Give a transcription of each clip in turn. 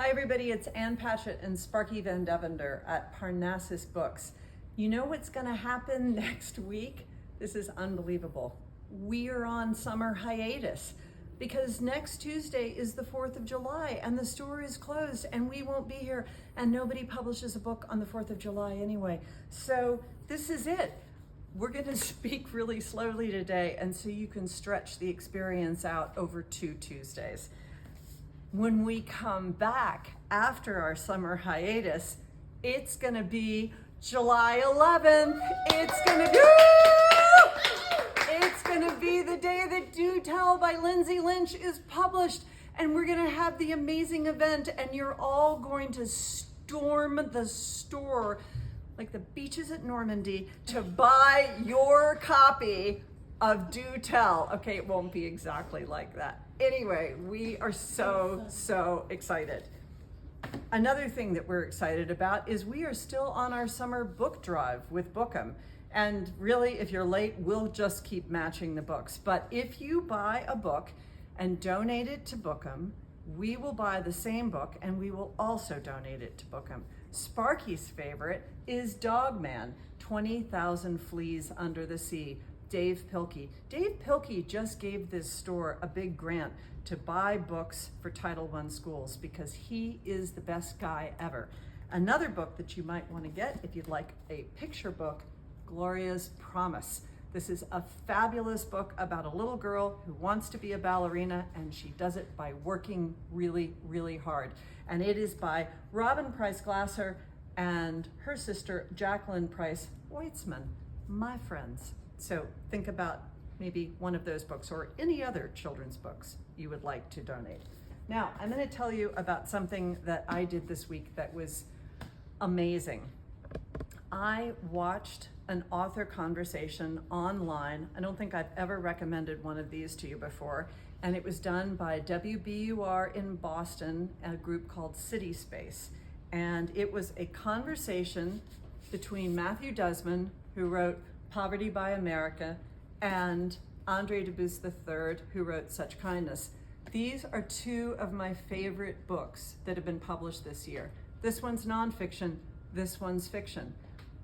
Hi everybody, it's Ann Patchett and Sparky Van Devender at Parnassus Books. You know what's gonna happen next week? This is unbelievable. We are on summer hiatus because next Tuesday is the 4th of July and the store is closed and we won't be here, and nobody publishes a book on the 4th of July anyway. So this is it. We're gonna speak really slowly today, and so you can stretch the experience out over 2 Tuesdays. When we come back after our summer hiatus, it's gonna be July 11th. It's gonna be the day that Do Tell by Lindsay Lynch is published, and we're gonna have the amazing event, and you're all going to storm the store like the beaches at Normandy to buy your copy of Do Tell. Okay, it won't be exactly like that. Anyway, we are so excited. Another thing that we're excited about is we are still on our summer book drive with Bookham. And really, if you're late, we'll just keep matching the books. But if you buy a book and donate it to Bookham, we will buy the same book and we will also donate it to Bookham. Sparky's favorite is Dog Man, 20,000 Fleas Under the Sea. Dave Pilkey. Dave Pilkey just gave this store a big grant to buy books for Title I schools because he is the best guy ever. Another book that you might want to get if you'd like a picture book, Gloria's Promise. This is a fabulous book about a little girl who wants to be a ballerina, and she does it by working really hard. And it is by Robin Price Glasser and her sister Jacqueline Price Weitzman, my friends. So think about maybe one of those books or any other children's books you would like to donate. Now, I'm going to tell you about something that I did this week that was amazing. I watched an author conversation online. I don't think I've ever recommended one of these to you before, and it was done by WBUR in Boston, a group called City Space. And it was a conversation between Matthew Desmond, who wrote Poverty by America, and Andre Dubus III, who wrote Such Kindness. These are two of my favorite books that have been published this year. This one's nonfiction, this one's fiction.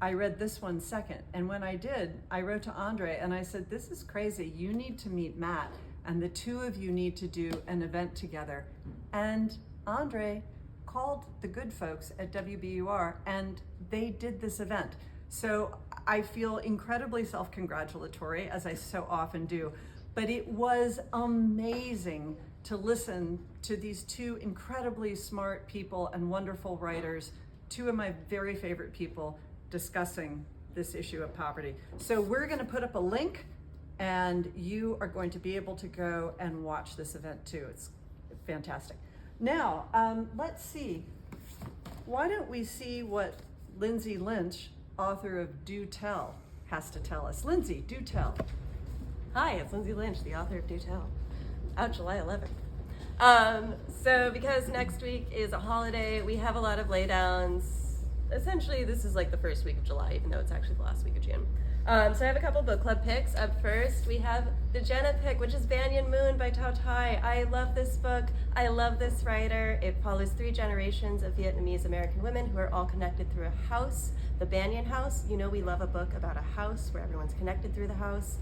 I read this one second, and when I did, I wrote to Andre and I said, this is crazy, you need to meet Matt, and the two of you need to do an event together. And Andre called the good folks at WBUR and they did this event. So I feel incredibly self-congratulatory, as I so often do, but it was amazing to listen to these two incredibly smart people and wonderful writers, two of my very favorite people, discussing this issue of poverty. So we're going to put up a link, and you are going to be able to go and watch this event too. It's fantastic. Now, let's see. Why don't we see what Lindsay Lynch, author of Do Tell, has to tell us. Lindsay, do tell. Hi, it's Lindsay Lynch, the author of Do Tell, out July 11th. So because next week is a holiday, we have a lot of laydowns. Essentially, this is like the first week of July, even though it's actually the last week of June. So I have a couple book club picks. Up first, we have the Jenna pick, which is Banyan Moon by Tao Tai. I love this book. I love this writer. It follows 3 generations of Vietnamese American women who are all connected through a house, the Banyan House. You know we love a book about a house where everyone's connected through the house.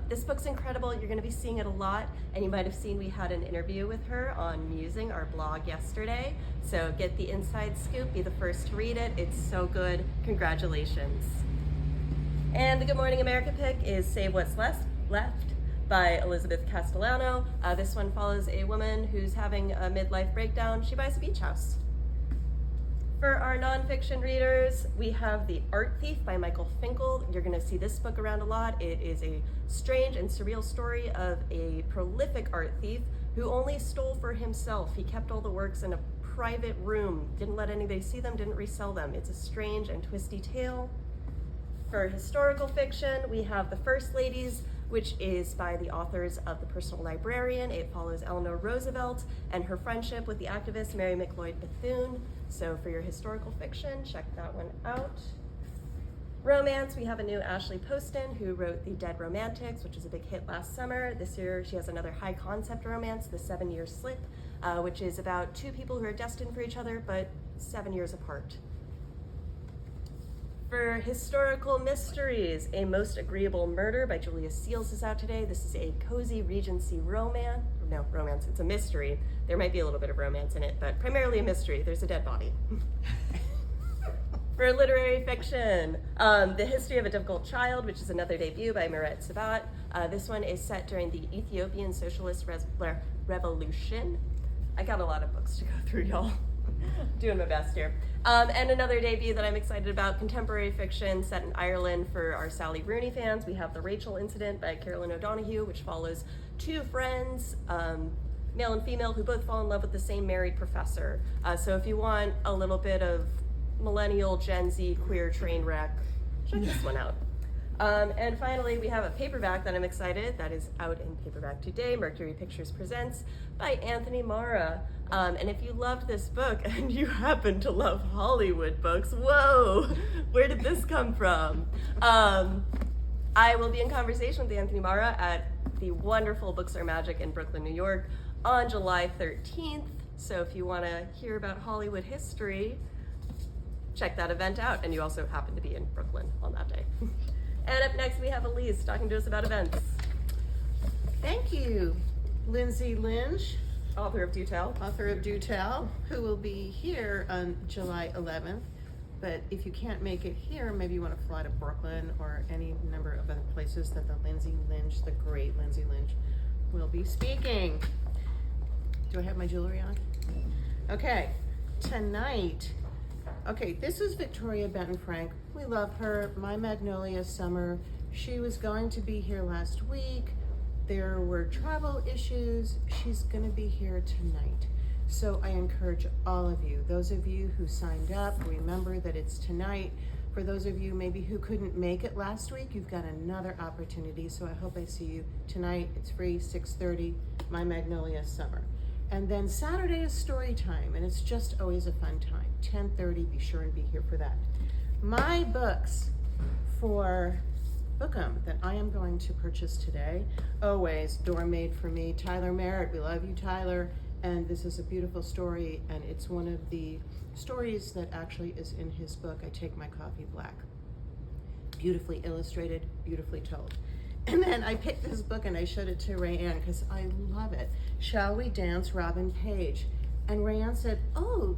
This book's incredible. You're going to be seeing it a lot, and you might have seen we had an interview with her on Musing, our blog, yesterday. So get the inside scoop, be the first to read it. It's so good. Congratulations. And the Good Morning America pick is Save What's Left by Elizabeth Castellano. This one follows a woman who's having a midlife breakdown. She buys a beach house. For our nonfiction readers, we have The Art Thief by Michael Finkel. You're going to see this book around a lot. It is a strange and surreal story of a prolific art thief who only stole for himself. He kept all the works in a private room, didn't let anybody see them, didn't resell them. It's a strange and twisty tale. For historical fiction, we have The First Ladies, which is by the authors of The Personal Librarian. It follows Eleanor Roosevelt and her friendship with the activist Mary McLeod Bethune. So for your historical fiction, check that one out. Romance, we have a new Ashley Poston who wrote The Dead Romantics, which was a big hit last summer. This year she has another high concept romance, The 7 Year Slip which is about two people who are destined for each other, but 7 years apart. For historical mysteries, A Most Agreeable Murder by Julia Seals is out today. This is a cozy Regency romance. No, romance, it's a mystery. There might be a little bit of romance in it, but primarily a mystery. There's a dead body. For literary fiction, The History of a Difficult Child, which is another debut by Meret Sabat. This one is set during the Ethiopian Socialist Revolution. I got a lot of books to go through, y'all. Doing my best here. And another debut that I'm excited about, contemporary fiction set in Ireland for our Sally Rooney fans. We have The Rachel Incident by Carolyn O'Donoghue, which follows two friends, male and female, who both fall in love with the same married professor. So if you want a little bit of millennial Gen Z queer train wreck, check this one out. And finally, we have a paperback that I'm excited, that is out in paperback today. Mercury Pictures Presents by Anthony Mara. And if you loved this book and you happen to love Hollywood books, whoa, where did this come from? I will be in conversation with Anthony Mara at the wonderful Books Are Magic in Brooklyn, New York on July 13th. So if you want to hear about Hollywood history, check that event out. And you also happen to be in Brooklyn on that day. And up next, we have Elise talking to us about events. Thank you, Lindsay Lynch, Author of Do Tell. author of Do Tell, who will be here on July 11th. But if you can't make it here, maybe you want to fly to Brooklyn or any number of other places that the Lindsay Lynch, the great Lindsay Lynch, will be speaking. Do I have my jewelry on? Okay, tonight, this is Victoria Benton Frank. We love her, My Magnolia Summer. She was going to be here last week. There were travel issues. She's going to be here tonight. So I encourage all of you, those of you who signed up, remember that it's tonight. For those of you maybe who couldn't make it last week, you've got another opportunity. So I hope I see you tonight. It's free, 6:30, My Magnolia Summer. And then Saturday is story time, and it's just always a fun time. 10:30, be sure and be here for that. My books for Bookham that I am going to purchase today, always Dorm Made for Me, Tyler Merritt. We love you, Tyler. And this is a beautiful story, and it's one of the stories that actually is in his book, I Take My Coffee Black. Beautifully illustrated, beautifully told. And then I picked this book and I showed it to Rayanne because I love it. Shall We Dance, Robin Page. And Rayanne said, oh,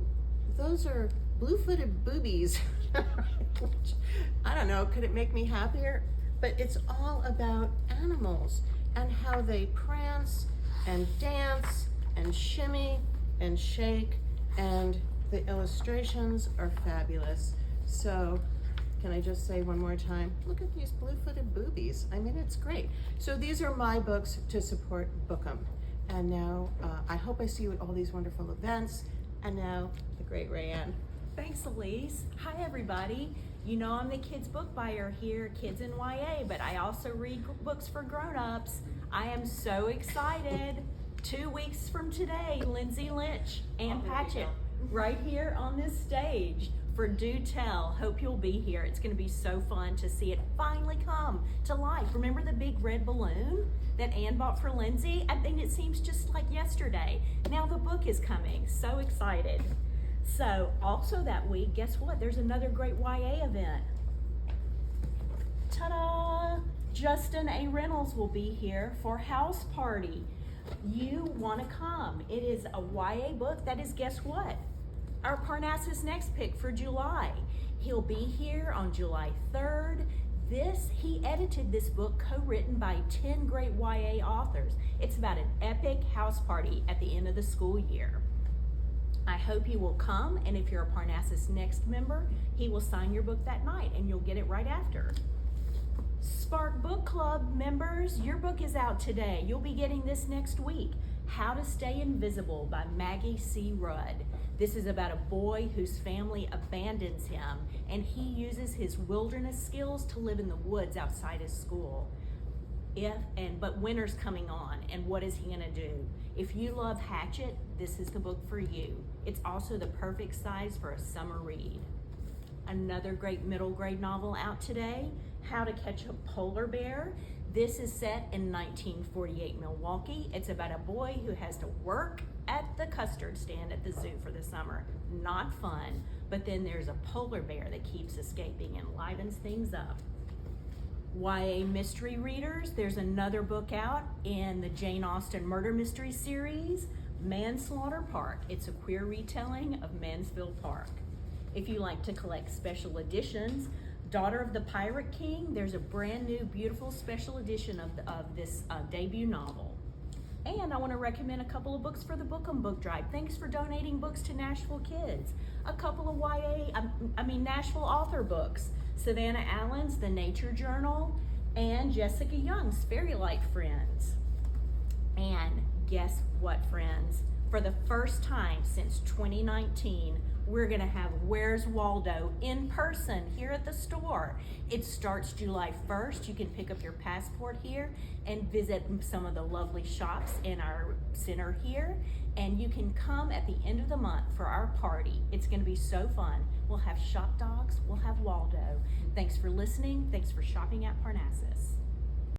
those are blue-footed boobies. Which, I don't know, could it make me happier? But it's all about animals and how they prance and dance and shimmy and shake, and the illustrations are fabulous. So can I just say one more time, look at these blue-footed boobies. I mean, it's great. So these are my books to support Bookham. And now I hope I see you at all these wonderful events. And now the great Rayanne. Thanks, Elise. Hi, everybody. You know I'm the kids book buyer here, Kids in YA, but I also read books for grown-ups. I am so excited. 2 weeks from today, Lindsay Lynch and Patchett right here on this stage for Do Tell. Hope you'll be here. It's going to be so fun to see it finally come to life. Remember the big red balloon that Anne bought for Lindsay? I think it seems just like yesterday. Now the book is coming. So excited. So also that week, guess what? There's another great YA event. Ta-da! Justin A. Reynolds will be here for House Party. You want to come. It is a YA book that is, guess what? Our Parnassus Next pick for July. He'll be here on July 3rd. He edited this book co-written by 10 great YA authors. It's about an epic house party at the end of the school year. I hope you will come, and if you're a Parnassus Next member, he will sign your book that night and you'll get it right after. Spark Book Club members, your book is out today. You'll be getting this next week. How to Stay Invisible by Maggie C. Rudd. This is about a boy whose family abandons him, and he uses his wilderness skills to live in the woods outside his school. But winter's coming on, and what is he gonna do? If you love Hatchet, this is the book for you. It's also the perfect size for a summer read. Another great middle grade novel out today, How to Catch a Polar Bear. This is set in 1948 Milwaukee. It's about a boy who has to work at the custard stand at the zoo for the summer. Not fun, but then there's a polar bear that keeps escaping and livens things up. YA mystery readers, there's another book out in the Jane Austen murder mystery series, Manslaughter Park. It's a queer retelling of Mansfield Park. If you like to collect special editions, Daughter of the Pirate King, there's a brand new beautiful special edition of this debut novel. And I want to recommend a couple of books for the Bookham Book Drive. Thanks for donating books to Nashville Kids. A couple of Nashville author books. Savannah Allen's The Nature Journal and Jessica Young's Fairy Light Friends. And guess what, friends? For the first time since 2019, we're gonna have Where's Waldo in person here at the store. It starts July 1st. You can pick up your passport here and visit some of the lovely shops in our center here. And you can come at the end of the month for our party. It's gonna be so fun. We'll have shop dogs, we'll have Waldo. Thanks for listening. Thanks for shopping at Parnassus.